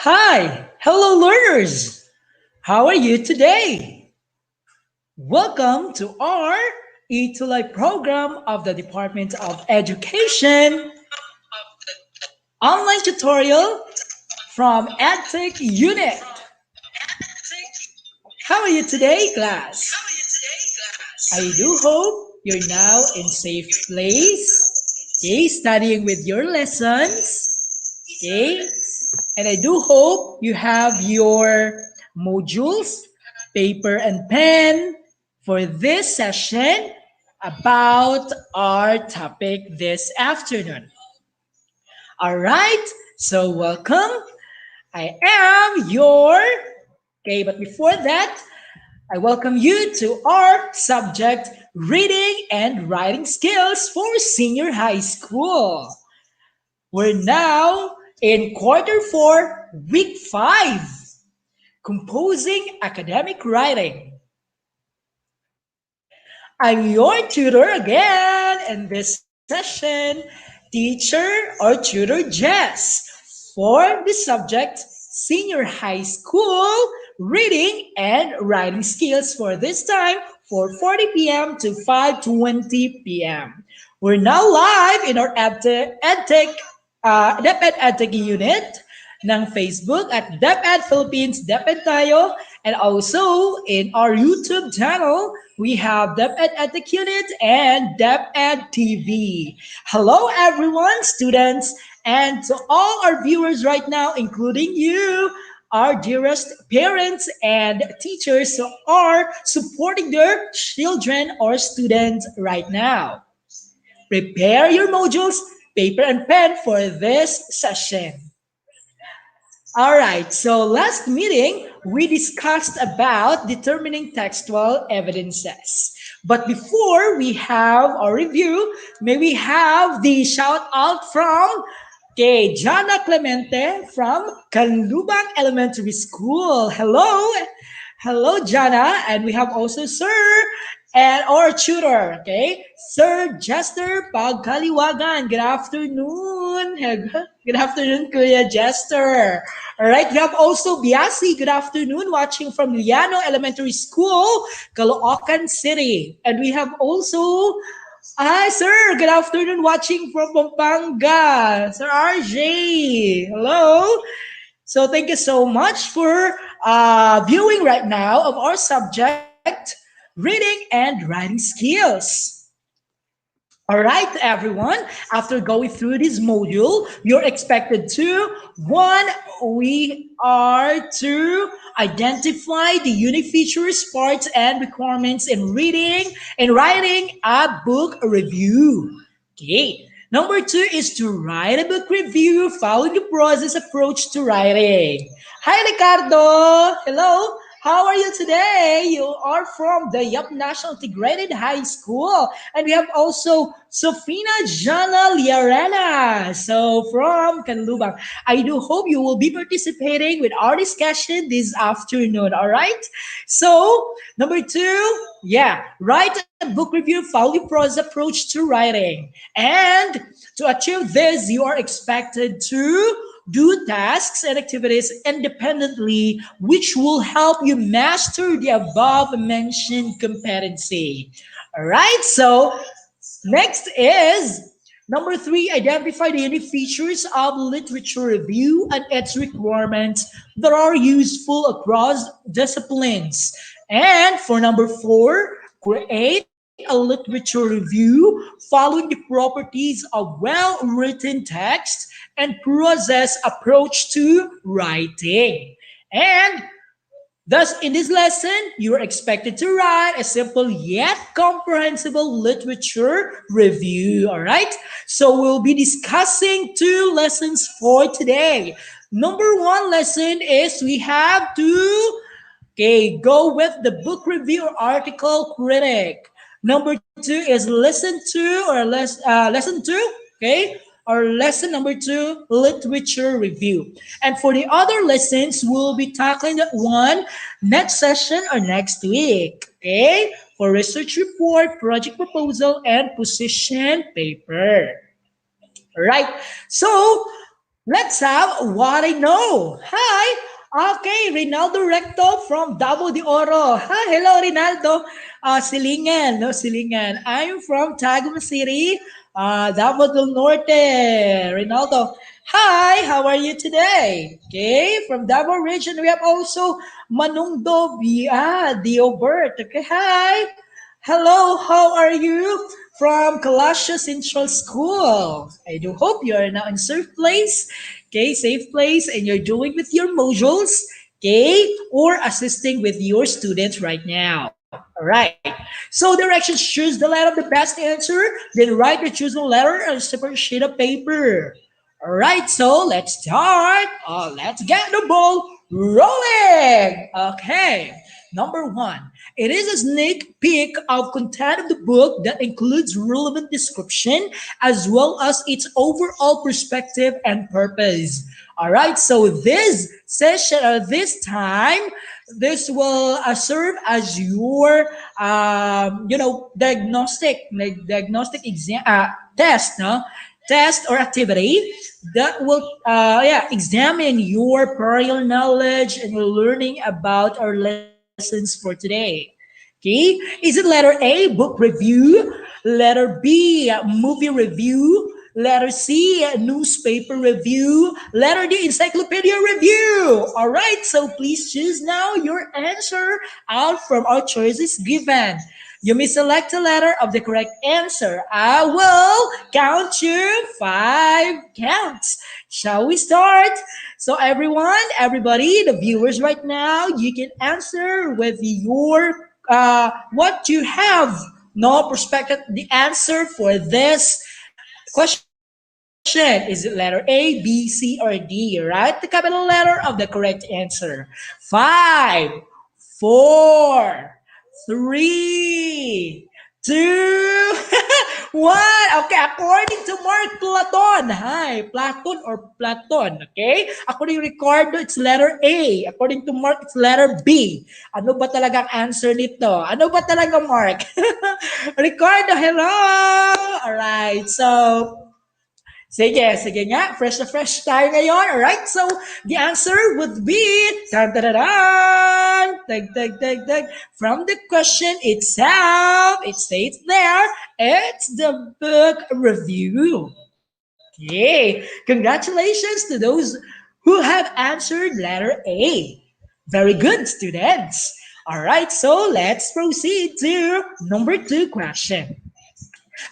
Hi, hello learners. How are you today? Welcome to our E2Life program of the Department of Education online tutorial from EdTech Unit. How are you today, class? I do hope you're now in safe place, okay, studying with your lessons, okay, and I do hope you have your modules, paper and pen for this session about our topic this afternoon. All right, so welcome. I am your, okay, but before that, I welcome you to our subject reading and writing skills for senior high school. We're now in quarter 4, week 5, composing academic writing. I'm your tutor again in this session, teacher or tutor Jess, for the subject senior high school reading and writing skills for this time 4:40 p.m. to 5:20 p.m. We're now live in our DepEd EdTech unit ng Facebook at DepEd Philippines, DepEd tayo. And also in our YouTube channel, we have DepEd EdTech Unit and DepEd TV. Hello everyone, students, and to all our viewers right now, including you, our dearest parents and teachers who are supporting their children or students right now. Prepare your modules, paper and pen for this session. All right, so last meeting, we discussed about determining textual evidences. But before we have our review, may we have the shout out from Jana Clemente from Canlubang Elementary School. Hello, hello, Jana, and we have also Sir and our tutor, okay, Sir Jester Pagkaliwagan. Good afternoon. Good afternoon, Kuya Jester. All right, we have also Biasi. Good afternoon, watching from Liano Elementary School, Caloocan City. And we have also, hi, sir. Good afternoon, watching from Pampanga, Sir RJ. Hello. So thank you so much for viewing right now of our subject, reading and writing skills. All right, everyone. After going through this module, you're expected to one, we are to identify the unique features, parts, and requirements in reading and writing a book review. Okay. Number two is to write a book review following the process approach to writing. Hi, Ricardo. Hello. How are you today? You are from the Yup National Integrated High School. And we have also Sofina Jana Liarena. So from Canlubang. I do hope you will be participating with our discussion this afternoon. All right. So number two, yeah, write a book review, follow the process approach to writing. And to achieve this, you are expected to do tasks and activities independently, which will help you master the above mentioned competency. All right, so next is number three, identify the unique features of literature review and its requirements that are useful across disciplines. And for number four, create a literature review following the properties of well-written text and process approach to writing. And thus, in this lesson, you are expected to write a simple yet comprehensible literature review. All right. So we'll be discussing two lessons for today. Number one lesson is we have to go with the book review or article critic. Number two is lesson two. Okay, or lesson number two, literature review. And for the other lessons, we'll be tackling that one next session or next week. Okay, for research report, project proposal, and position paper. All right. So Let's have what I know. Hi. Okay, Rinaldo Recto from Davao de Oro. Hi, hello, Rinaldo. Silingan, no, Silingan. I'm from Tagum City, Davao del Norte. Rinaldo. Hi, how are you today? Okay, from Davao region, we have also Manungdo Diobert. Okay, hi. Hello, how are you? From Kalasha Central School. I do hope you are now in safe place, okay, safe place, and you're doing with your modules, okay, or assisting with your students right now. All right. So directions: choose the letter of the best answer, then write the chosen letter on a separate sheet of paper. All right. So let's start. Let's get the ball rolling. Okay. Number one, it is a sneak peek of content of the book that includes relevant description as well as its overall perspective and purpose. All right, so this session or this time, this will serve as your, diagnostic exam test, no? Test or activity that will examine your prior knowledge and your learning about our lessons for today. Okay, is it letter A, book review, letter B, movie review, letter C, newspaper review, letter D, encyclopedia review? All right, so please choose now your answer out from our choices given. You may select a letter of the correct answer. I will count you five counts. Shall we start? So everyone, everybody, the viewers right now, you can answer with your what you have no perspective the answer for this question. Is it letter A, B, C, or D? Right? The capital letter of the correct answer. Five, four, three, two, one. Okay, according to Mark Platon. Hi, Platon or Platon. Okay? According to Ricardo, it's letter A. According to Mark, it's letter B. Ano ba talagang answer nito? Ano ba talaga, Mark? Ricardo, hello! Alright, so sige, sige nga. Fresh na fresh tayo ngayon. Alright, so the answer would be, tan tan tan, tag tag tag tag. From the question itself, it states there, it's the book review. Okay, congratulations to those who have answered letter A. Very good, students. Alright, so let's proceed to number two question.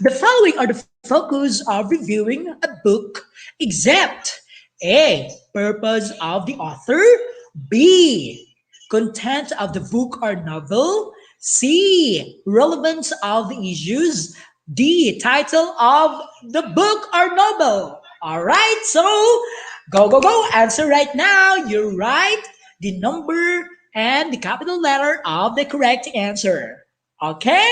The following are the focus of reviewing a book except A. Purpose of the author, B. Content of the book or novel, C. Relevance of the issues, D. Title of the book or novel. Alright, so go, go, go. Answer right now. You write the number and the capital letter of the correct answer. Okay?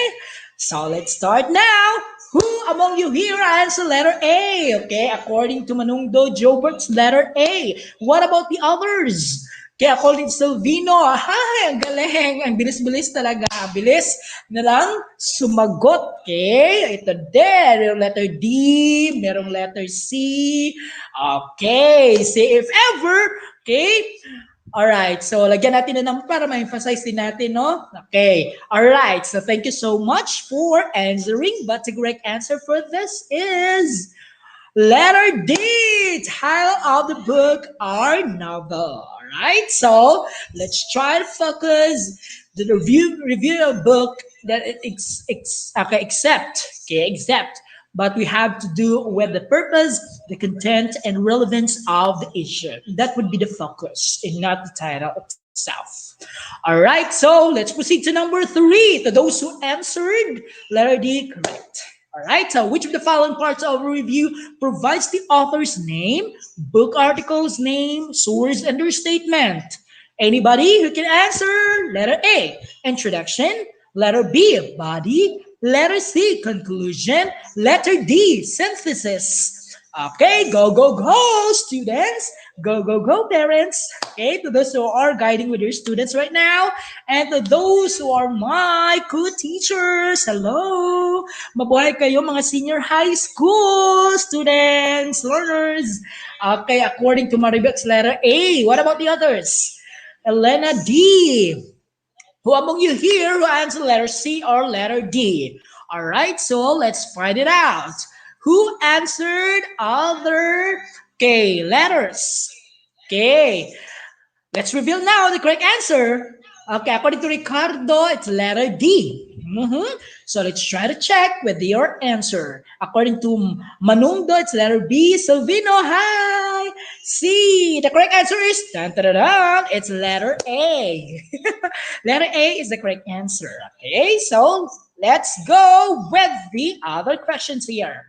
So let's start now. Who among you here answer letter A? Okay, according to Manungdo Jobert's letter A. What about the others? Okay, according to Silvino, hi, ang galing. Ang bilis-bilis talaga. Bilis na lang sumagot. Okay, ito din. Merong letter D, merong letter C. Okay, see if ever. Okay, alright, so lagyan natin na ng para ma-emphasize din natin, no? Okay, alright, so thank you so much for answering, but the correct answer for this is letter D, title of the book or novel. Alright, so let's try to focus the review of book that it accept, but we have to do with the purpose, the content, and relevance of the issue. That would be the focus and not the title itself. All right, so let's proceed to number three. To those who answered letter D correct. All right, so which of the following parts of a review provides the author's name, book article's name, source, and their statement? Anybody who can answer? Letter A, introduction. Letter B, body. Letter C, conclusion. Letter D, synthesis. Okay, go, go, go, students. Go, go, go, parents. Okay, to those who are guiding with your students right now, and to those who are my co-teachers, hello. Mabuhay kayo mga senior high school students, learners. Okay, according to Maribek's letter A, what about the others? Elena D. Who among you here who answered letter C or letter D? All right, so let's find it out. Who answered other K letters? Okay, let's reveal now the correct answer. Okay, according to Ricardo, it's letter D. So let's try to check with your answer. According to Manungdo, it's letter B. Silvino, hi. C. The correct answer is it's letter A. Letter A is the correct answer. Okay, so let's go with the other questions here.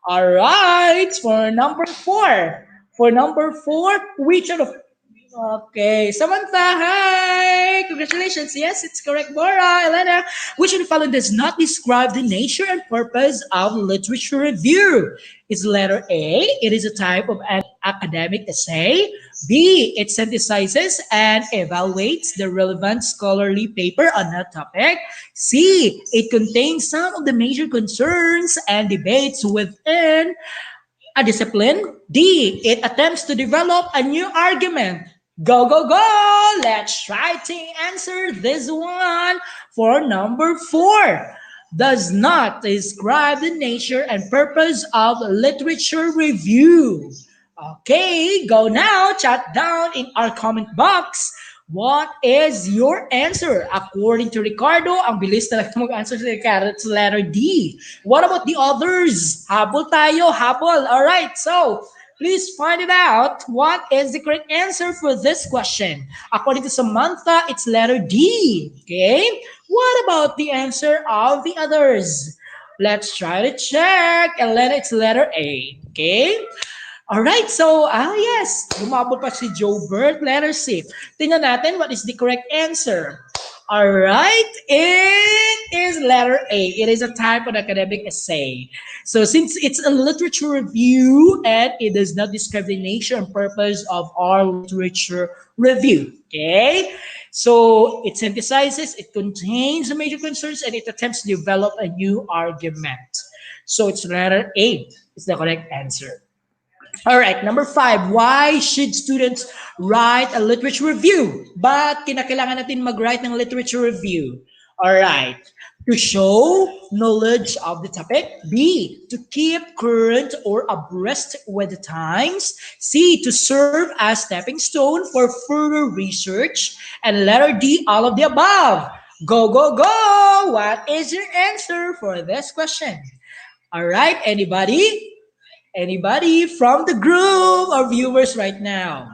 All right, for number 4. For number 4, which of the Okay, Samantha, hi! Congratulations. Yes, it's correct, Bora. Elena, which of the following does not describe the nature and purpose of literature review? Is letter A, it is a type of an academic essay. B, it synthesizes and evaluates the relevant scholarly paper on a topic. C, it contains some of the major concerns and debates within a discipline. D, it attempts to develop a new argument. Go, go, go! Let's try to answer this one for number 4. Does not describe the nature and purpose of literature review. Okay, go now, chat down in our comment box. What is your answer? According to Ricardo, ang bilis talaga mag-answer si Ricardo. It's letter D. What about the others? Habol tayo, habol. All right, so please find it out. What is the correct answer for this question? According to Samantha, it's letter D. Okay, what about the answer of the others? Let's try to check. Elena, it's letter A. Okay. All right, so yes, lumabot pa si Joe Bird, letter C. Tingnan natin what is the correct answer. All right, it is letter A. It is a type of academic essay. So since it's a literature review and it does not describe the nature and purpose of our literature review, okay? So it synthesizes, it contains the major concerns, and it attempts to develop a new argument. So it's letter A is the correct answer. All right, number 5, why should students write a literature review? But kinakailangan natin mag-write ng literature review? All right, to show knowledge of the topic. B, to keep current or abreast with the times. C, to serve as stepping stone for further research. And letter D, all of the above. Go, go, go! What is your answer for this question? All right, anybody? Anybody from the group or viewers right now?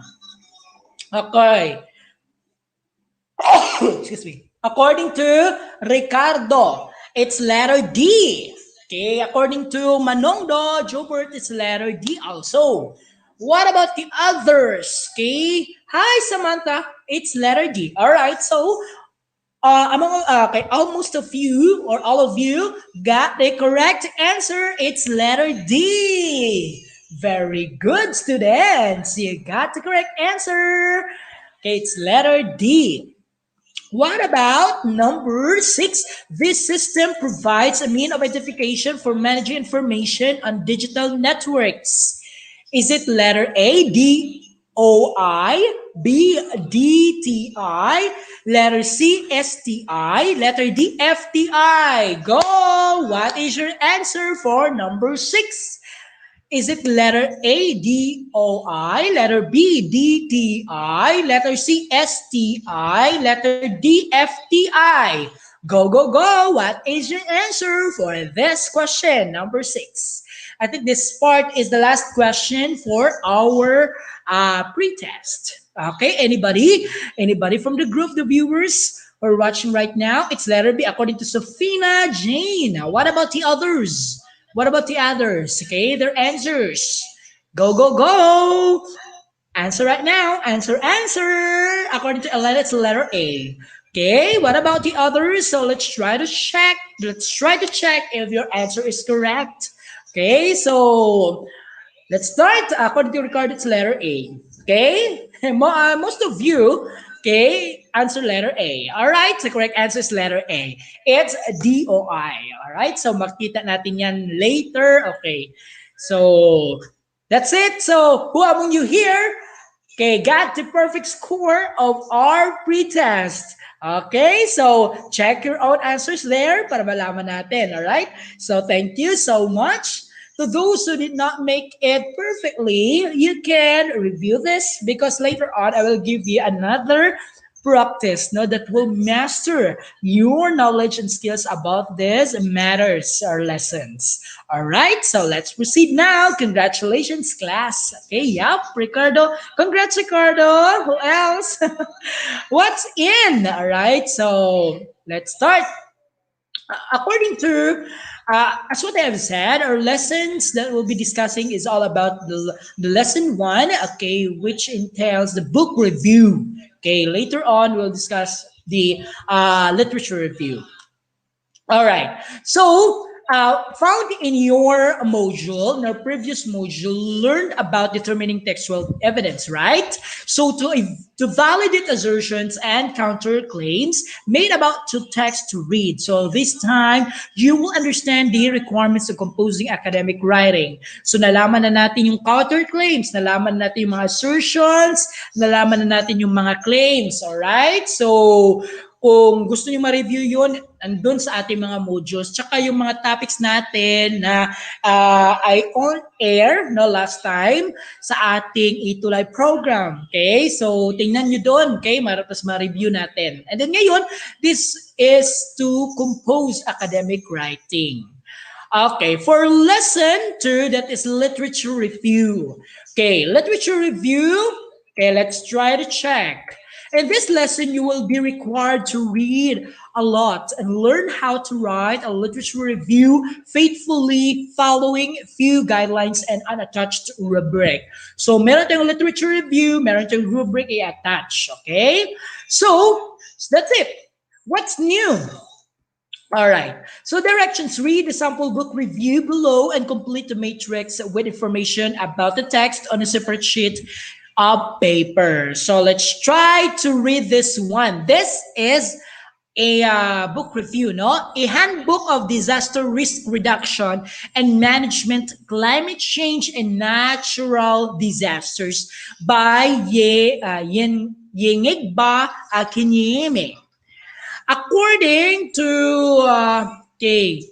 Okay. Excuse me. According to Ricardo, it's letter D. Okay, according to Manongdo, Jobert, it's letter D also. What about the others? Okay. Hi, Samantha. It's letter D. All right. So okay, almost of you or all of you got the correct answer. It's letter D. Very good, students. You got the correct answer. Okay, it's letter D. What about number 6? This system provides a mean of identification for managing information on digital networks. Is it letter A, D, OI, B, DTI, letter C, STI, letter D, FTI? Go! What is your answer for number 6? Is it letter A, D, O, I, letter B, D, T, I, letter C, S, T, I, letter D, F, T, I? Go, go, go. What is your answer for this question, number 6? I think this part is the last question for our pre-test. Okay, anybody? Anybody from the group, the viewers who are watching right now? It's letter B according to Sofina Jane. Now, what about the others? What about the others? Okay, their answers. Go, go, go. Answer right now. Answer, answer. According to Elena, it's letter A. Okay, what about the others? So let's try to check. Let's try to check if your answer is correct. Okay, so let's start. According to Ricardo, it's letter A. Okay? Most of you, okay, answer letter A. All right, the correct answer is letter A. It's DOI. All right, so makita natin yan later. Okay, so that's it. So who among you here, okay, got the perfect score of our pretest? Okay, so check your own answers there para malaman natin. All right, so thank you so much. To those who did not make it perfectly, you can review this because later on I will give you another practice no, that will master your knowledge and skills about these matters or lessons. All right, so let's proceed now. Congratulations, class. Okay, yep, Ricardo. Congrats, Ricardo. Who else? What's in? All right, so let's start. According to as what I have said, our lessons that we'll be discussing is all about the lesson one, okay, which entails the book review. Okay, later on we'll discuss the literature review. All right. So, found in your module, in our previous module, learned about determining textual evidence, right? So, to validate assertions and counterclaims made about to text to read. So, this time, you will understand the requirements of composing academic writing. So, nalaman na natin yung counterclaims, nalaman na natin yung mga assertions, nalaman na natin yung mga claims, all right? So, kung gusto niyo ma-review yun, andun sa ating mga modules. Tsaka yung mga topics natin na I on air no last time sa ating E2 Live program. Okay? So, tingnan nyo doon. Okay? Tapos ma-review natin. And then ngayon, this is to compose academic writing. Okay, for lesson 2, that is literature review. Okay, literature review. Okay, let's try to check. In this lesson, you will be required to read a lot and learn how to write a literature review faithfully following few guidelines and unattached rubric. So, meron tayong literature review, meron tayong rubric i-attach. Okay? So that's it. What's new? All right. So directions: read the sample book review below and complete the matrix with information about the text on a separate sheet of paper. So let's try to read this one. This is a book review, no? A handbook of disaster risk reduction and management, climate change and natural disasters by Yengigba Akinyeme. According to okay,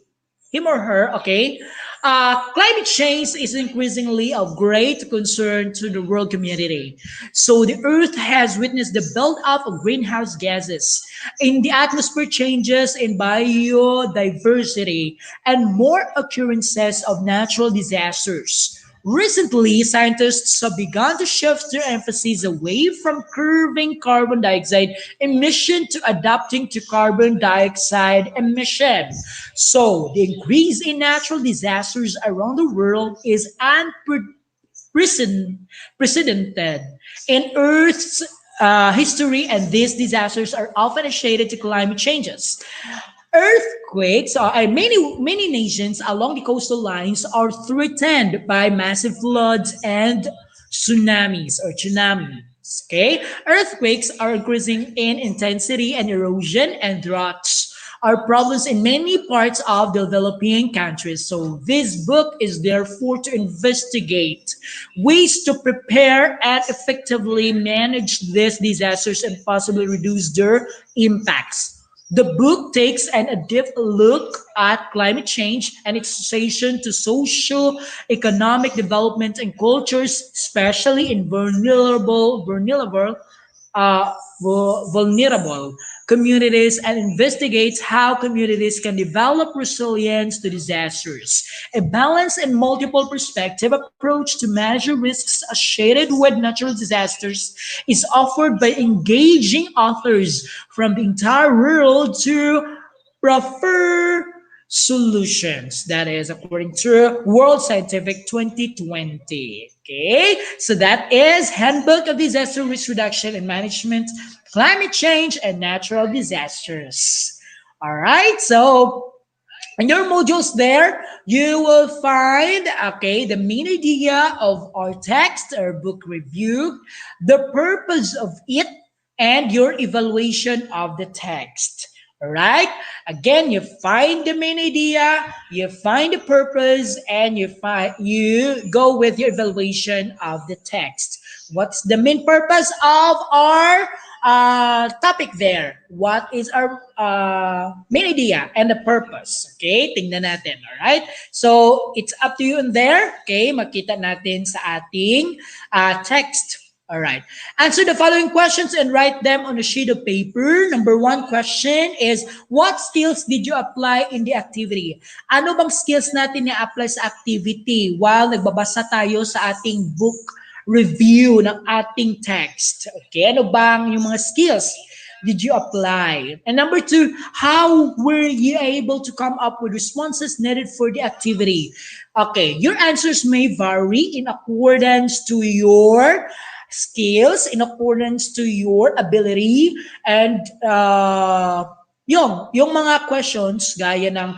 him or her, okay, climate change is increasingly of great concern to the world community. So the Earth has witnessed the buildup of greenhouse gases in the atmosphere, changes in biodiversity, and more occurrences of natural disasters. Recently, scientists have begun to shift their emphasis away from curbing carbon dioxide emission to adapting to carbon dioxide emission. So, the increase in natural disasters around the world is unprecedented in Earth's history, and these disasters are often associated to climate changes. Earthquakes and many nations along the coastal lines are threatened by massive floods and tsunamis. Okay, earthquakes are increasing in intensity, and erosion and droughts are problems in many parts of the developing countries. So this book is therefore to investigate ways to prepare and effectively manage these disasters and possibly reduce their impacts. The book takes an in-depth look at climate change and its association to social, economic development and cultures, especially in uh, vulnerable communities, and investigates how communities can develop resilience to disasters. A balanced and multiple perspective approach to manage risks associated with natural disasters is offered by engaging authors from the entire world to prefer solutions. That is according to World Scientific 2020. Okay, so that is Handbook of Disaster Risk Reduction and Management, Climate Change and Natural Disasters. All right, so In your modules there, you will find, okay, the main idea of our text or book review, the purpose of it, and your evaluation of the text. All right? Again, you find the main idea, you find the purpose, and you go with your evaluation of the text. What's the main purpose of our topic there? What is our main idea and the purpose? Okay, tingnan natin. Alright? So, it's up to you in there. Okay, makita natin sa ating text. Alright. Answer the following questions and write them on a sheet of paper. Number one question is, what skills did you apply in the activity? Ano bang skills natin na-apply sa activity while nagbabasa tayo sa ating book review ng ating text? Okay, ano bang yung mga skills did you apply? And number two, how were you able to come up with responses needed for the activity? Okay, your answers may vary in accordance to your skills, in accordance to your ability, and yung mga questions gaya ng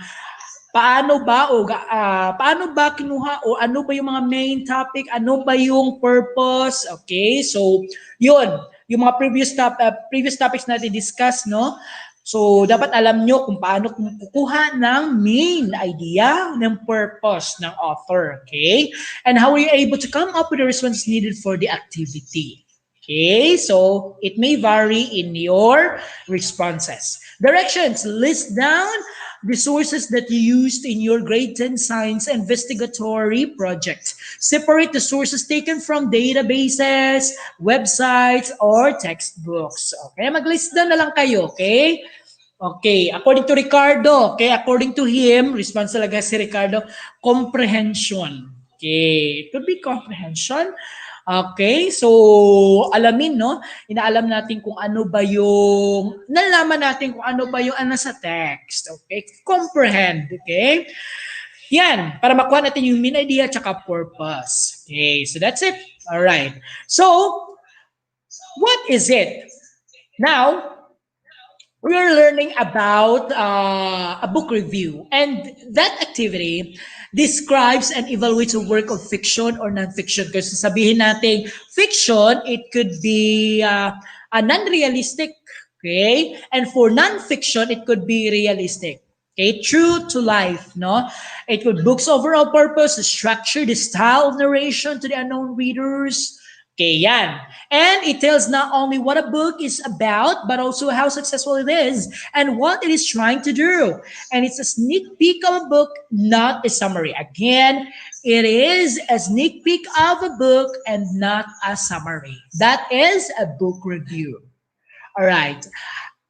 paano ba kinuha o ano ba yung mga main topic, ano ba yung purpose, okay? So, yun, yung mga previous topics natin discuss, no? So, dapat alam nyo kung paano kukuha ng main idea, ng purpose ng author, okay? And how are you able to come up with the response needed for the activity? Okay, so it may vary in your responses. Directions, list down resources that you used in your grade 10 science investigatory project. Separate the sources taken from databases, websites, or textbooks. Okay, mag-list down na lang kayo, okay? Okay, according to Ricardo, okay, according to him, response talaga si Ricardo, comprehension. Okay, it could be comprehension. Okay, so alamin, no? Inaalam natin kung ano ba yung, nalaman natin kung ano ba yung ano sa text. Okay, comprehend. Okay, yan, para makuha natin yung main idea at saka purpose. Okay, so that's it. All right. So, what is it? Now, we are learning about a book review, and that activity describes and evaluates a work of fiction or non-fiction. Kasi sabihin natin, fiction, it could be a non-realistic, okay? And for non-fiction, it could be realistic. Okay, true to life, no? It could books overall purpose, the structure, the style of narration to the unknown readers. Okay, yan. And it tells not only what a book is about, but also how successful it is and what it is trying to do. And it's a sneak peek of a book, not a summary. Again, it is a sneak peek of a book and not a summary. That is a book review. All right.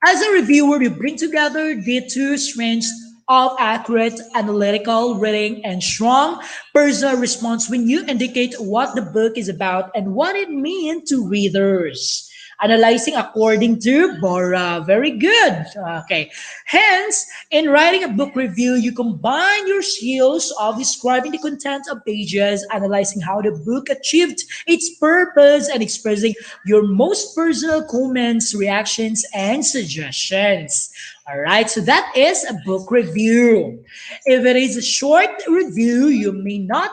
As a reviewer, we bring together the two strengths of accurate analytical reading and strong personal response when you indicate what the book is about and what it means to readers. Analyzing according to Bora. Very good. Okay. Hence, in writing a book review, you combine your skills of describing the content of pages, analyzing how the book achieved its purpose, and expressing your most personal comments, reactions, and suggestions. All right, so that is a book review. If it is a short review, you may not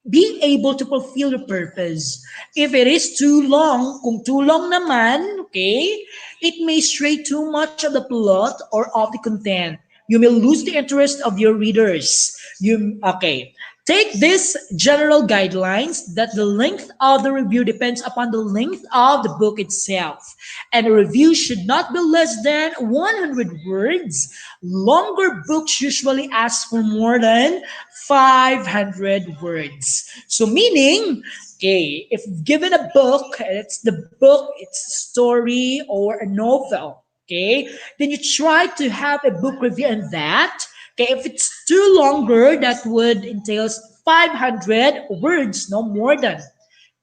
be able to fulfill the purpose. If it is too long, kung too long naman, okay, it may stray too much of the plot or of the content. You may lose the interest of your readers. Okay. Take these general guidelines that the length of the review depends upon the length of the book itself. And a review should not be less than 100 words. Longer books usually ask for more than 500 words. So meaning, okay, if given a book, it's a story or a novel, okay, then you try to have a book review on that. Okay, if it's too longer, that would entails 500 words, no more than.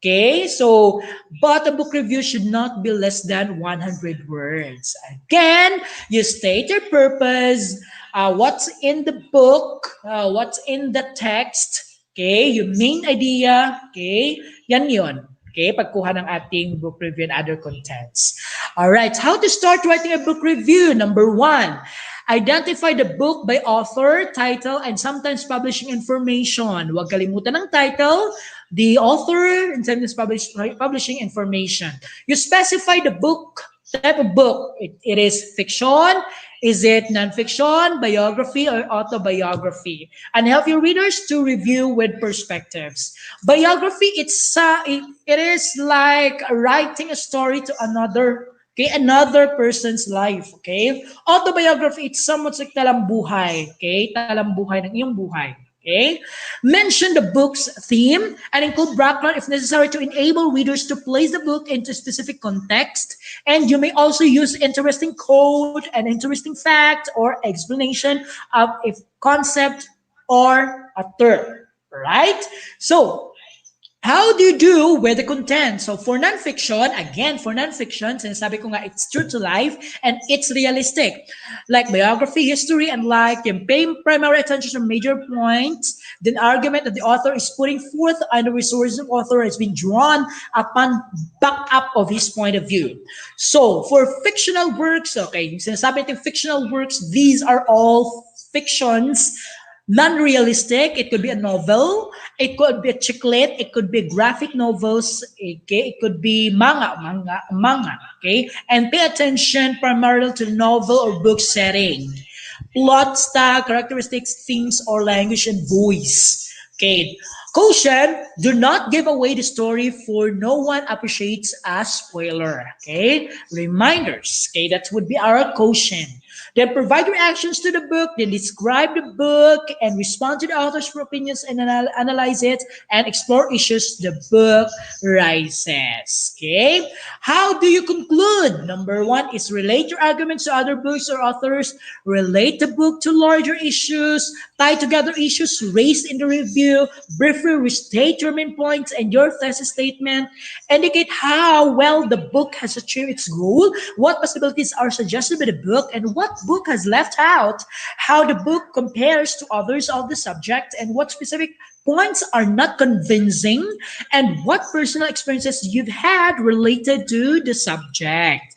Okay, so, but a book review should not be less than 100 words. Again, you state your purpose, what's in the book, what's in the text, okay, your main idea, okay, yan yon. Okay, pagkuha ng ating book review and other contents. All right, how to start writing a book review? Number one, Identify the book by author, title, and sometimes publishing information. Huwag kalimutan ng title, the author, and sometimes publishing information. You specify the book, type of book. It is fiction, is it nonfiction, biography, or autobiography? And help your readers to review with perspectives. Biography, it is like writing a story to another person's life, okay? Autobiography, it's somewhat like talambuhay, okay? Talambuhay ng iyong buhay. Okay? Mention the book's theme and include background if necessary to enable readers to place the book into specific context. And you may also use interesting quote, an interesting fact, or explanation of a concept or a term. Right? So, how do you do with the content? So for nonfiction, again, sinasabi ko nga, it's true to life and it's realistic. Like biography, history, and like yung paying primary attention to major points, the argument that the author is putting forth and the resources of author has been drawn upon back up of his point of view. So for fictional works, okay, sinasabi natin fictional works, these are all fictions, non-realistic. It could be a novel, it could be a chiclet, it could be graphic novels, okay, it could be manga, okay? And pay attention primarily to the novel or book setting, plot style, characteristics, themes, or language and voice. Okay. Caution, do not give away the story for no one appreciates a spoiler. Okay. Reminders. Okay. That would be our caution. Then provide reactions to the book, then describe the book and respond to the author's opinions and analyze it and explore issues the book raises. Okay? How do you conclude? Number one is relate your arguments to other books or authors, relate the book to larger issues, tie together issues raised in the review, briefly restate your main points and your thesis statement, indicate how well the book has achieved its goal, what possibilities are suggested by the book, and what book has left out, how the book compares to others of the subject, and what specific points are not convincing, and what personal experiences you've had related to the subject.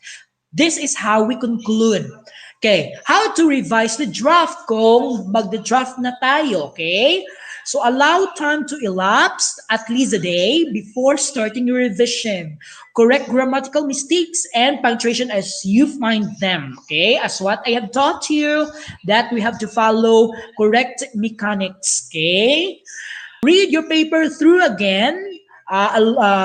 This is how we conclude. Okay, how to revise the draft kung magda-draft na tayo, okay? So allow time to elapse at least a day before starting your revision. Correct grammatical mistakes and punctuation as you find them, okay? As what I have taught you, that we have to follow correct mechanics, okay? Read your paper through again,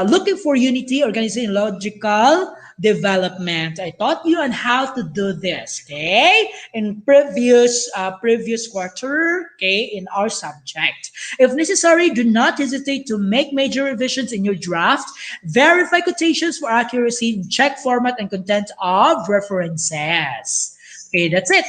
looking for unity, organizing logical development. I taught you on how to do this, okay? In previous quarter, okay, in our subject. If necessary, do not hesitate to make major revisions in your draft. Verify quotations for accuracy, check format and content of references. Okay, that's it.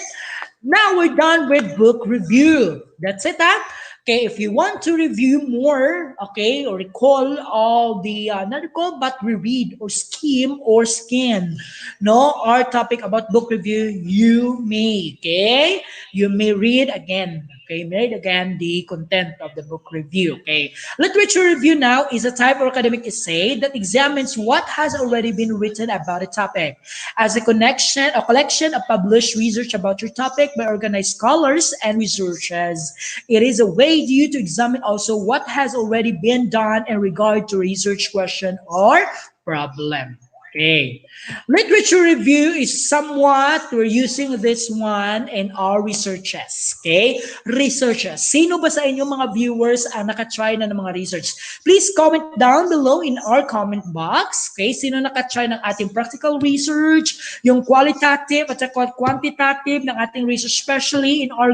Now we're done with book review. That's it, huh? Okay, if you want to review more, okay, or recall all the, not recall, but reread or skim or scan, no, our topic about book review, you may, okay? You may read again, okay, read again the content of the book review, okay? Literature review now is a type of academic essay that examines what has already been written about a topic. As a collection of published research about your topic by organized scholars and researchers. It is a way you to examine also what has already been done in regard to research question or problem. Okay. Literature review is somewhat, we're using this one in our researches. Okay? Researches. Sino ba sa inyong mga viewers ang nakatry na ng mga research? Please comment down below in our comment box. Okay? Sino nakatry ng ating practical research, yung qualitative at quantitative ng ating research, especially in our,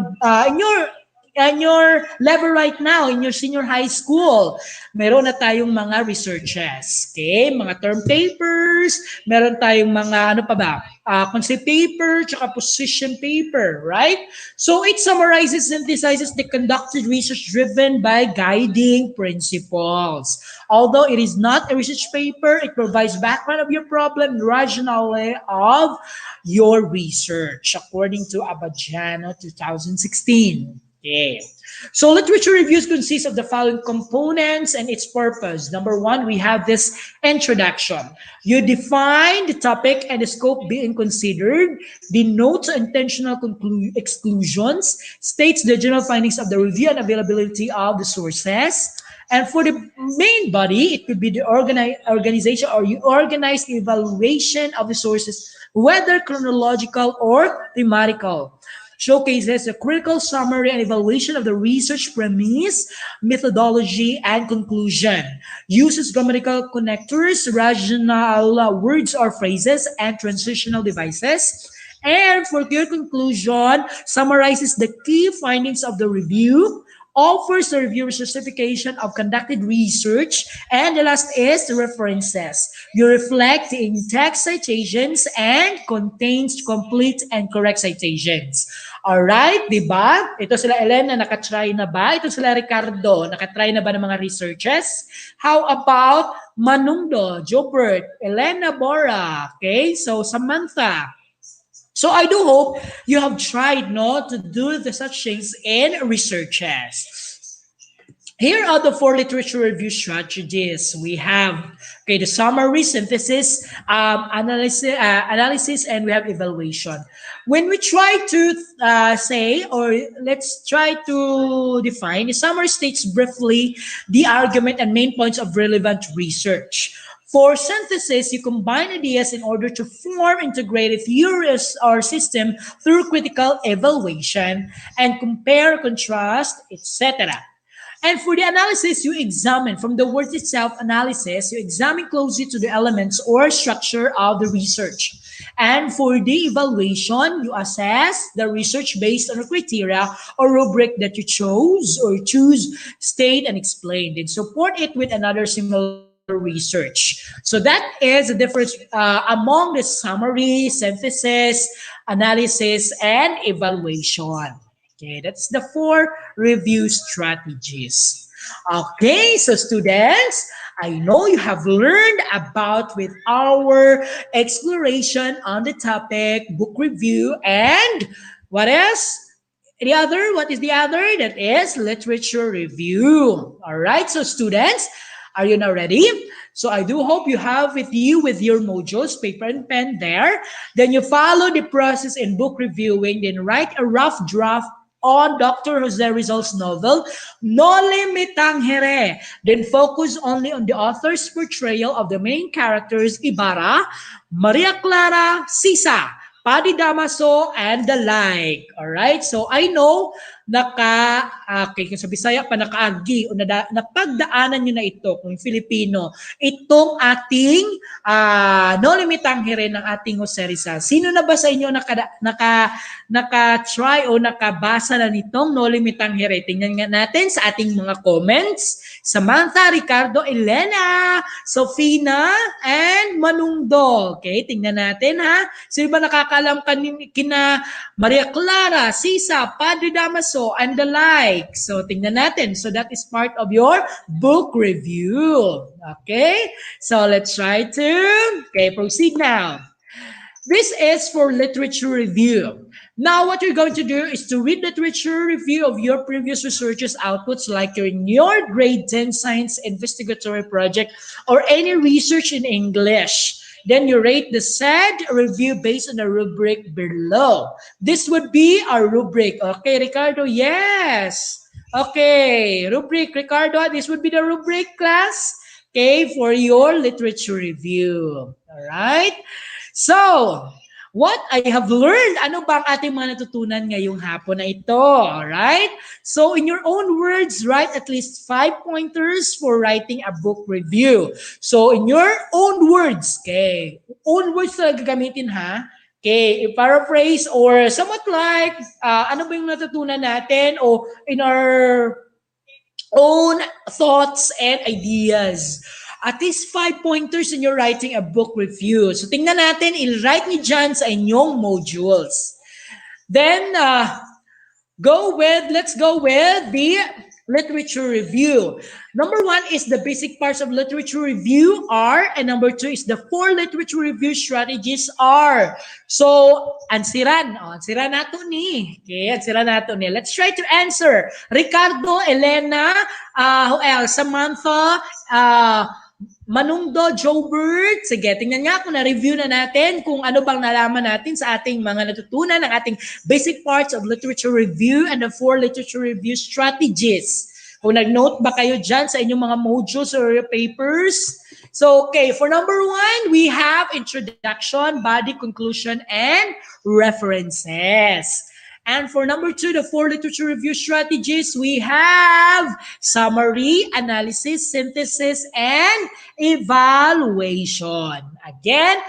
in your level right now, in your senior high school, meron na tayong mga researches. Okay? Mga term papers, meron tayong mga, ano pa ba? Concept paper, tsaka position paper, right? So it summarizes, synthesizes the conducted research driven by guiding principles. Although it is not a research paper, it provides background of your problem, rationale of your research, according to Abadiano 2016. Okay. So literature reviews consist of the following components and its purpose. Number one, we have this introduction. You define the topic and the scope being considered, denotes intentional exclusions, states the general findings of the review and availability of the sources. And for the main body, it could be the organization, or you organize the evaluation of the sources, whether chronological or thematical. Showcases a critical summary and evaluation of the research premise, methodology, and conclusion. Uses grammatical connectors, rational words or phrases, and transitional devices. And for clear conclusion, summarizes the key findings of the review, offers the reviewer certification of conducted research, and the last is the references. You reflect in text citations and contains complete and correct citations. Alright, di ba? Ito sila Elena, nakatry na ba? Ito sila Ricardo, nakatry na ba ng mga researches? How about Manungdo, Jobert, Elena Bora, okay? So Samantha. So I do hope you have tried to do the such things in researches. Here are the 4 literature review strategies. We have the summary, synthesis, analysis, and we have evaluation. When we try to say, or let's try to define, the summary states briefly the argument and main points of relevant research. For synthesis, you combine ideas in order to form integrated theories or system through critical evaluation and compare, contrast, etc. And for the analysis, you examine from the word itself, analysis, you examine closely to the elements or structure of the research. And for the evaluation, you assess the research based on a criteria or rubric that you chose or choose, state, and explain. Then support it with another similar research. So that is the difference among the summary, synthesis, analysis, and evaluation. Okay, that's the 4 review strategies. Okay, so students, I know you have learned about with our exploration on the topic, book review, and what else? What is the other? That is literature review. All right, so students, are you now ready? So I do hope you have with you with your modules, paper and pen there. Then you follow the process in book reviewing, then write a rough draft on Dr. Jose Rizal's novel, Noli Me Tangere. Then focus only on the author's portrayal of the main characters, Ibarra, Maria Clara, Sisa, Paddy Damaso, and the like. Alright, so I know kung sa Bisaya pa nakaagi o napagdaanan nyo na ito kung Filipino, itong ating Noli Me Tangere ng ating Jose Rizal. Sino na ba sa inyo naka-try o nakabasa na nitong Noli Me Tangere? Tingnan nga natin sa ating mga comments. Samantha, Ricardo, Elena, Sofina, and Manungdo. Okay, tingnan natin ha. Sino ba nakakaalam kina Maria Clara, Sisa, Padre Damaso, and the like? So tingnan natin. So that is part of your book review. Okay, so let's try to proceed now. This is for literature review. Now, what you're going to do is to read literature review of your previous research's outputs, like in your grade 10 science investigatory project or any research in English. Then you rate the said review based on the rubric below. This would be our rubric. Okay, Ricardo? Yes. Okay, rubric, Ricardo. This would be the rubric, class. Okay, for your literature review. All right? So, what I have learned, ano ba ang ating mga natutunan ngayong hapon na ito? Alright? So, in your own words, write at least 5 pointers for writing a book review. So, in your own words, okay? Own words na gagamitin ha? Okay, paraphrase or somewhat like, ano ba yung natutunan natin o in our own thoughts and ideas. At least 5 pointers in your writing a book review. So tingnan natin, i-write ni John sa inyong modules. Then, let's go with the literature review. Number one is the basic parts of literature review are, and number two is the four literature review strategies are. So, ansiran. Ansiran nato ni. Okay, ansiran nato ni. Let's try to answer. Ricardo, Elena, who else? Samantha, Manungdo, Jobert. Sige, tingnan nga kung na-review na natin kung ano bang nalaman natin sa ating mga natutunan ng ating basic parts of literature review and the four literature review strategies. Kung nag-note ba kayo dyan sa inyong mga modules or your papers? So, okay, for number one, we have introduction, body, conclusion, and references. And for number two, the four literature review strategies, we have summary, analysis, synthesis, and evaluation. Again,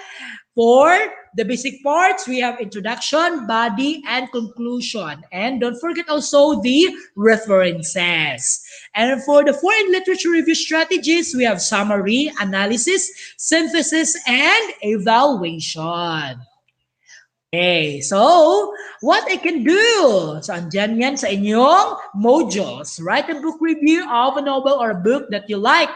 for the basic parts, we have introduction, body, and conclusion. And don't forget also the references. And for the foreign literature review strategies, we have summary, analysis, synthesis, and evaluation. Okay, so what I can do? So, andyan yan sa inyong modules. Write a book review of a novel or a book that you like.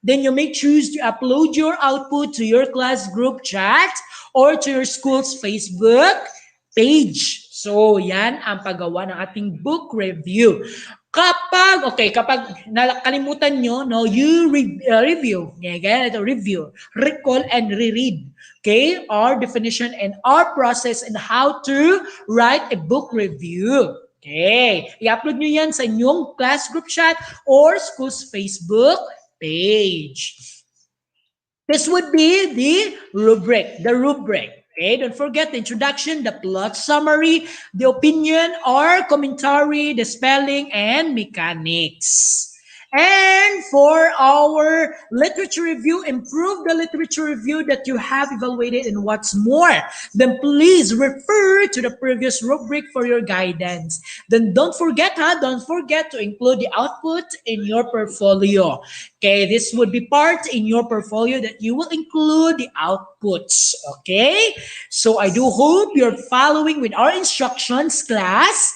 Then you may choose to upload your output to your class group chat or to your school's Facebook page. So, yan ang paggawa ng ating book review. Kapag nakalimutan nyo, no, you review. Again, ito, review. Recall and reread. Okay, our definition and our process and how to write a book review. Okay, i-upload nyo yan sa inyong class group chat or school's Facebook page. This would be the rubric. Okay, don't forget the introduction, the plot summary, the opinion or commentary, the spelling, and mechanics. And for our literature review, improve the literature review that you have evaluated and what's more, then please refer to the previous rubric for your guidance. Then don't forget to include the output in your portfolio. Okay, this would be part in your portfolio that you will include the outputs. Okay, so I do hope you're following with our instructions, class.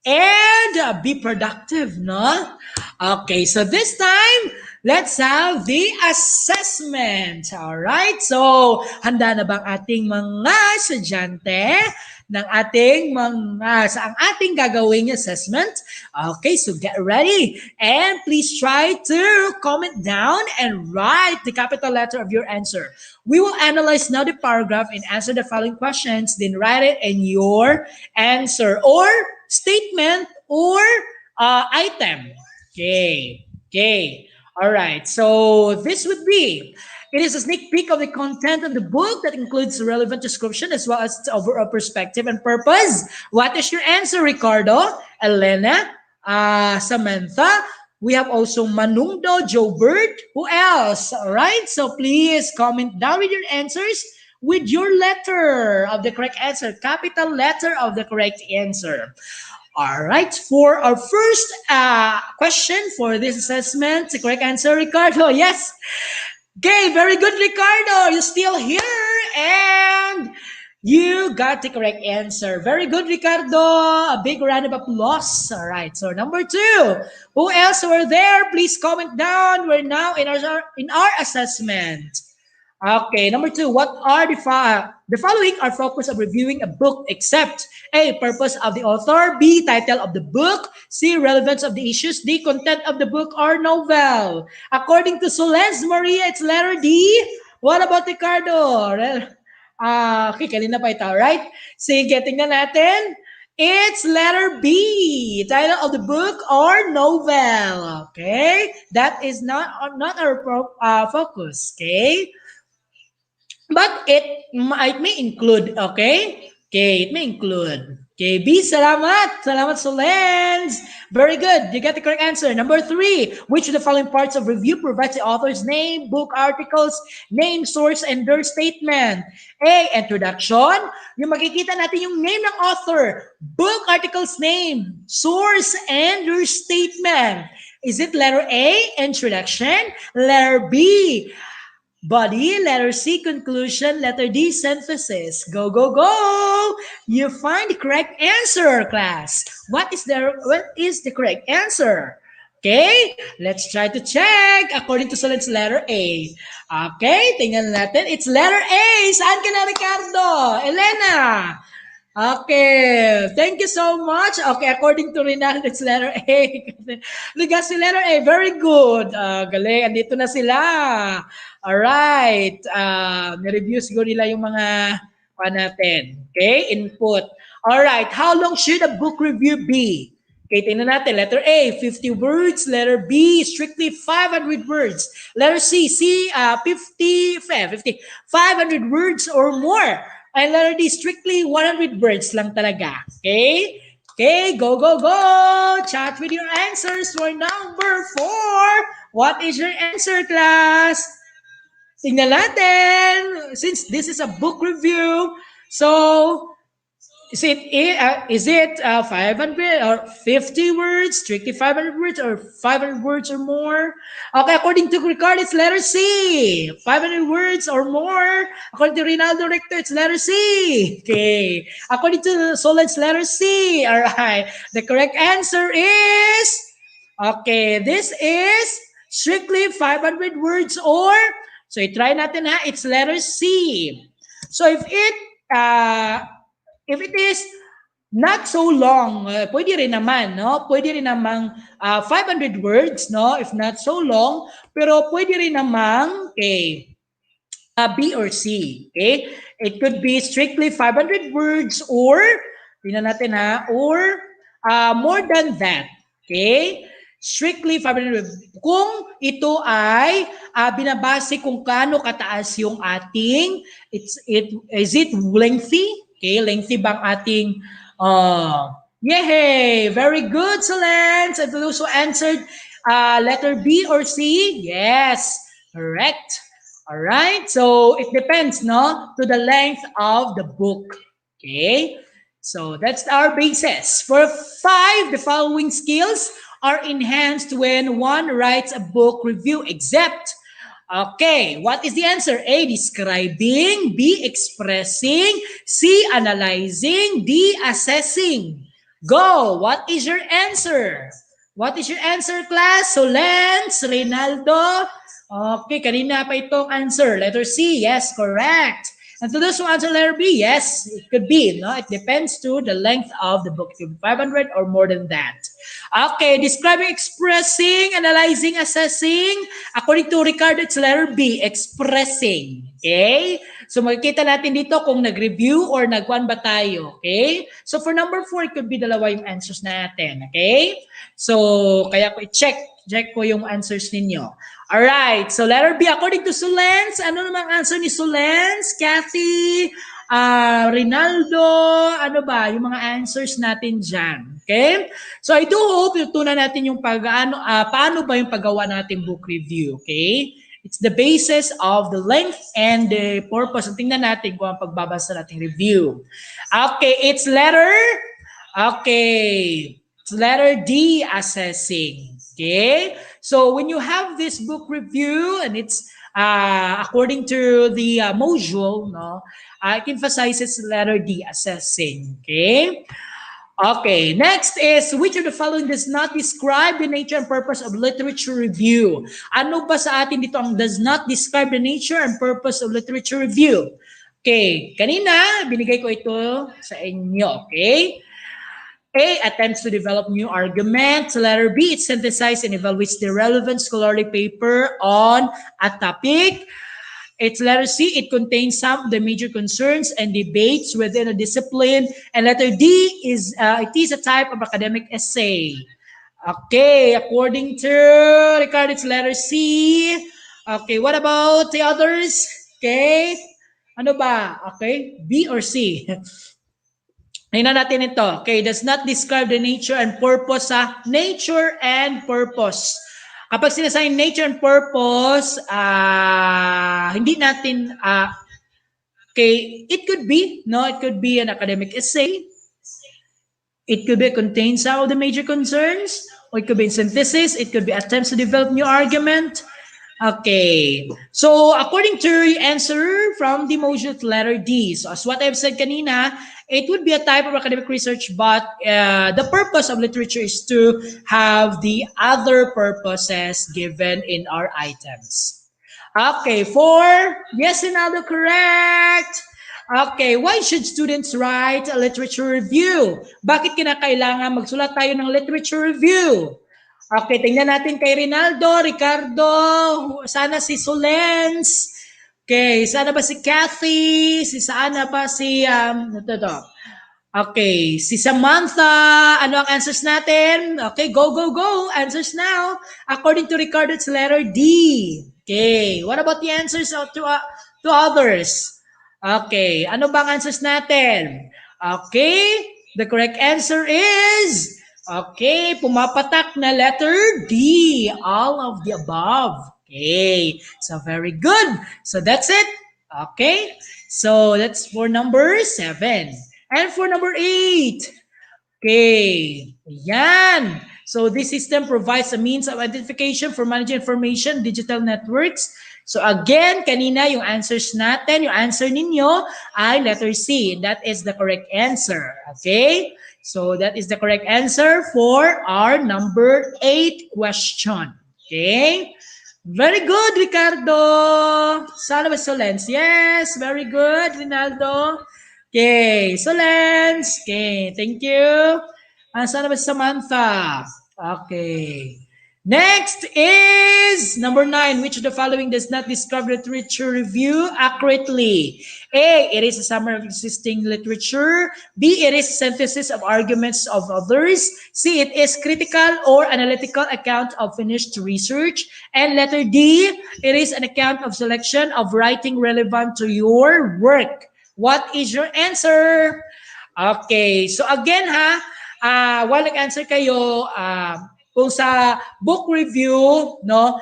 And be productive, no? Okay, so this time, let's have the assessment. Alright, so handa na bang ating mga estudyante ng ating sa ang ating gagawing assessment? Okay, so get ready. And please try to comment down and write the capital letter of your answer. We will analyze now the paragraph and answer the following questions, then write it in your answer or statement or item. Okay. All right. So this would be, it is a sneak peek of the content of the book that includes relevant description as well as its overall perspective and purpose. What is your answer, Ricardo, Elena, Samantha? We have also Manungdo, Jobert. Who else? All right. So please comment down with your answers with your letter of the correct answer, capital letter of the correct answer. All right, for our first question for this assessment, the correct answer, Ricardo, yes. Okay, very good, Ricardo. You're still here and you got the correct answer. Very good, Ricardo. A big round of applause. All right, so number two. Who else were there? Please comment down. We're now in our assessment. Okay, number two, what are the following are focus of reviewing a book except A, purpose of the author, B, title of the book, C, relevance of the issues, D, content of the book or novel. According to Solenz Maria, it's letter D. What about Ricardo? Okay, kanina pa ito, right? Sige, tingnan natin. It's letter B, title of the book or novel. Okay, that is not our focus. Okay. But it may include, okay? Okay, it may include. Okay, B, salamat. Salamat, Solenz. Very good. You get the correct answer. Number three, which of the following parts of review provides the author's name, book, articles, name, source, and their statement? A, introduction. Yung makikita natin yung name ng author, book, articles, name, source, and their statement. Is it letter A, introduction? Letter B, body, letter C, conclusion, letter D, synthesis. Go, go, go! You find the correct answer, class. What is the correct answer? Okay, let's try to check according to Solent's letter A. Okay, tingnan natin. It's letter A. Saan ka na, Ricardo? Elena? Okay, thank you so much. Okay, according to Rinaldo, it's letter A. Liga si letter A, very good. Galing, andito na sila. Alright, nireview siguro nila yung mga natin. Okay, input. Alright, how long should a book review be? Okay, tingnan natin. Letter A, 50 words. Letter B, strictly 500 words. Letter C, 50, 500 words or more. And letter D, strictly 100 words lang talaga. Okay? Okay, go, go, go! Chat with your answers for number 4. What is your answer, class? Tingnan natin. Since this is a book review, so is it 500 or 50 words, strictly 500 words, or 500 words or more? Okay, according to Ricardo, it's letter C. 500 words or more. According to Rinaldo Recto, it's letter C. Okay. According to Solon, it's letter C. All right. The correct answer is, okay, this is strictly 500 words or, so i-try natin ha, it's letter C. So if it is not so long, pwede rin naman, no? Pwede rin namang 500 words, no? If not so long, pero pwede rin namang, okay, B or C, okay? It could be strictly 500 words or, tingnan natin ha, or more than that, okay? Strictly 500 words. Kung ito ay binabase kung kaano kataas yung ating, is it lengthy? Okay, lengthy bang ating, yay! Very good, Solence! And those who answered letter B or C, yes, correct. All right, so it depends, no, to the length of the book. Okay, so that's our basis. For 5, the following skills are enhanced when one writes a book review, except, okay, what is the answer? A, describing. B, expressing. C, analyzing. D, assessing. Go! What is your answer? What is your answer, class? So, Lance, Reynaldo. Okay, kanina pa itong answer. Letter C, yes, correct. And to those who answer letter B, yes, it could be. No, it depends to the length of the book. It could be 500 or more than that. Okay, describing, expressing, analyzing, assessing. According to Ricardo, it's letter B, expressing. Okay? So makikita natin dito kung nag-review or nag-one ba tayo. Okay? So for number 4, it could be dalawa yung answers natin. Okay? So kaya ko check ko yung answers ninyo. Alright, so letter B, according to Solens, ano namang answer ni Solens? Kathy, Rinaldo, ano ba, yung mga answers natin dyan. Okay? So I do hope tutunan natin yung paano ba yung paggawa natin book review. Okay? It's the basis of the length and the purpose. Tingnan natin kung ang pagbabasa nating review. Okay, it's letter D, assessing. Okay? So when you have this book review and it's according to the module, no, it emphasizes letter D, assessing. Okay? Okay, next is, which of the following does not describe the nature and purpose of literature review? Ano ba sa atin dito ang does not describe the nature and purpose of literature review? Okay, kanina binigay ko ito sa inyo, okay? A, attempts to develop new arguments. Letter B, it synthesizes and evaluates the relevant scholarly paper on a topic. It's letter C, it contains some of the major concerns and debates within a discipline. And letter D is it is a type of academic essay. Okay, according to Ricardo, it's letter C. Okay, what about the others? Okay, ano ba? Okay, B or C? Tingnan natin ito. Okay, does not describe the nature and purpose sa nature and purpose. Kapag sinasayang nature and purpose, hindi natin, okay, it could be an academic essay. It could be contain some of the major concerns, or it could be in synthesis, it could be attempts to develop new argument. Okay. So, according to your answer from the motion letter D, so as what I've said kanina, it would be a type of academic research, but the purpose of literature is to have the other purposes given in our items. Okay, four. Yes, Ronaldo, correct. Okay, why should students write a literature review? Bakit kinakailangan magsulat tayo ng literature review? Okay, tingnan natin kay Rinaldo, Ricardo, sana si Solens. Okay, sana ba si Kathy? Sana pa si, ito. Okay, si Samantha, ano ang answers natin? Okay, go, go, go. Answers now. According to Ricardo, it's letter D. Okay, what about the answers to others? Okay, ano bang answers natin? Okay, the correct answer is, okay, pumapatak na letter D, all of the above. Okay, so very good. So that's it. Okay, so that's for number 7. And for number 8, okay, yan. So this system provides a means of identification for managing information, digital networks. So again, kanina yung answers natin, yung answer ninyo ay letter C. That is the correct answer. Okay? So that is the correct answer for our number 8 question. Okay? Very good, Ricardo. Sana ba Solens? Yes, very good, Rinaldo. Okay, Solens. Okay, thank you. Sana ba Samantha? Okay. Next is number 9. Which of the following does not describe literature review accurately? A, it is a summary of existing literature. B, it is a synthesis of arguments of others. C, it is critical or analytical account of finished research. And letter D, it is an account of selection of writing relevant to your work. What is your answer? Okay, so again while nag-answer kayo, kung sa book review, no,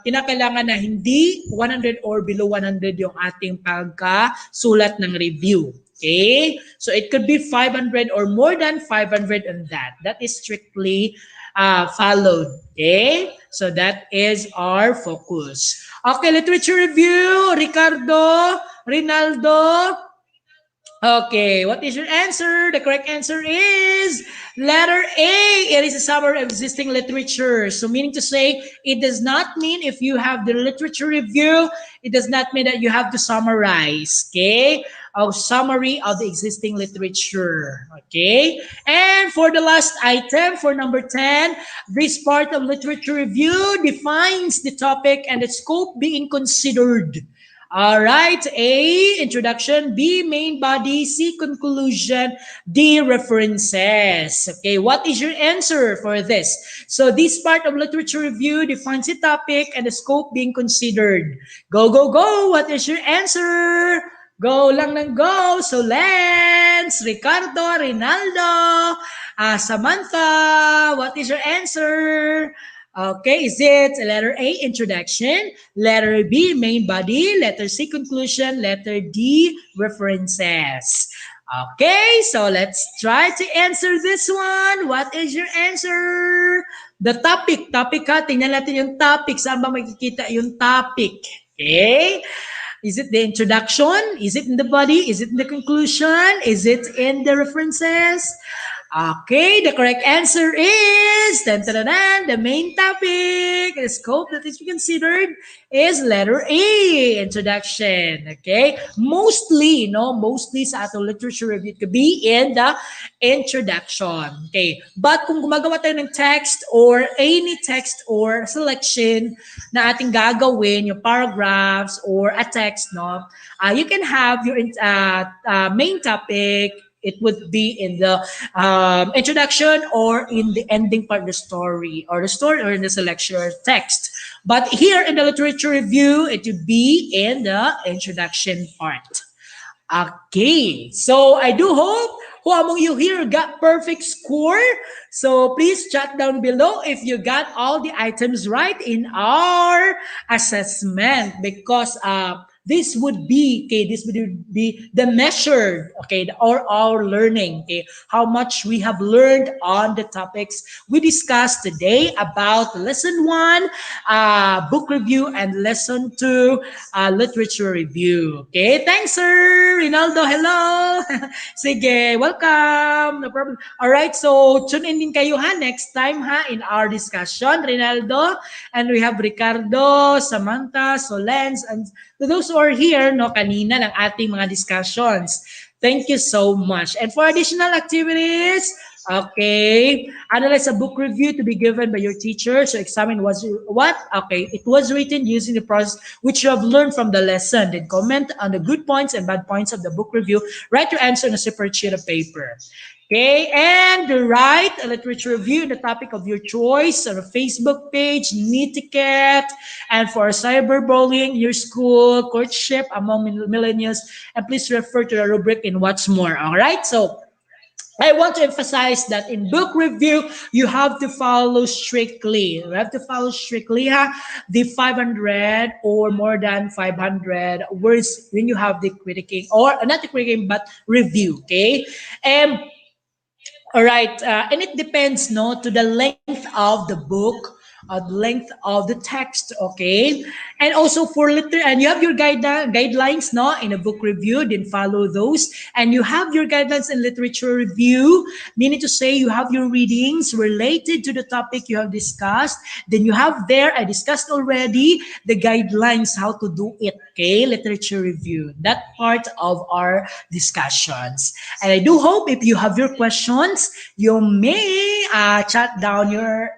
kinakailangan na hindi 100 or below 100 yung ating pagkasulat ng review. Okay? So it could be 500 or more than 500 on that. That is strictly followed. Okay? So that is our focus. Okay, literature review, Ricardo, Rinaldo. Okay, what is your answer? The correct answer is letter A. It is a summary of existing literature. So meaning to say, it does not mean if you have the literature review, it does not mean that you have to summarize. Okay? A summary of the existing literature. Okay? And for the last item, for number 10, this part of literature review defines the topic and the scope being considered. All right, A, introduction, B, main body, C, conclusion, D, references. Okay, what is your answer for this? So this part of literature review defines the topic and the scope being considered. Go, go, go. What is your answer? Go lang ng go. So Lance, Ricardo, Rinaldo, Samantha, what is your answer? Okay, is it letter A, introduction, letter B, main body, letter C, conclusion, letter D, references? Okay, so let's try to answer this one. What is your answer? The topic ha, tingnan natin yung topic. Saan ba makikita yung topic? Okay, is it the introduction? Is it in the body? Is it in the conclusion? Is it in the references? Okay, the correct answer is the main topic, the scope that is considered is letter A, introduction. Okay, mostly sa atong literature review, it could be in the introduction. Okay, but kung gumagawa tayo ng text or any text or selection na ating gagawin, yung paragraphs or a text, you can have your main topic. It would be in the introduction or in the ending part of the story or in the selection or text. But here in the literature review, it would be in the introduction part. Okay, so I do hope who among you here got perfect score. So please chat down below if you got all the items right in our assessment, because this would be, okay, this would be the measure, okay, or our learning, okay, how much we have learned on the topics we discussed today about lesson one, book review, and lesson two, literature review. Okay, thanks, sir. Rinaldo, hello. Sige, welcome. No problem. All right, so tune in din kayo ha next time ha in our discussion, Rinaldo. And we have Ricardo, Samantha, Solens, and to those who are here, no, kanina ng ating mga discussions. Thank you so much. And for additional activities, okay, analyze a book review to be given by your teacher. So examine what? Okay, it was written using the process which you have learned from the lesson. Then comment on the good points and bad points of the book review. Write your answer on a separate sheet of paper. Okay, and write a literature review in the topic of your choice on a Facebook page, Netiquette, and for cyberbullying, your school, courtship among millennials, and please refer to the rubric in what's more. All right, so I want to emphasize that in book review, you have to follow strictly. You have to follow strictly the 500 or more than 500 words when you have the critiquing, or not the critiquing, but review. Okay, and all right, and it depends, no, to the length of the book, the length of the text, okay, and also for and you have your guidelines, no, in a book review, then follow those, and you have your guidelines in literature review, meaning to say you have your readings related to the topic you have discussed. Then you have there, I discussed already the guidelines how to do it, okay, literature review, that part of our discussions. And I do hope if you have your questions, you may chat down your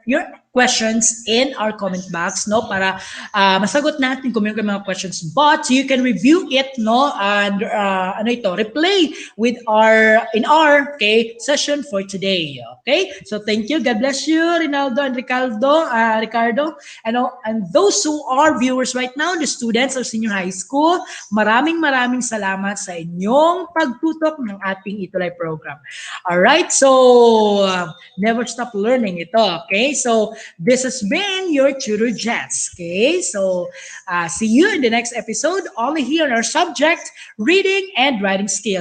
questions in our comment box, no, para masagot natin kung meron kayong mga questions, but you can review it, no, and ano ito, replay with our okay session for today. Okay, so thank you, God bless you, Rinaldo and Ricardo, and those who are viewers right now, the students of senior high school, maraming salamat sa inyong pagtutok ng ating Itulay program. All right, so never stop learning ito. Okay, so this has been your tutor Jess. Okay, so see you in the next episode, only here on our subject, reading and writing skills.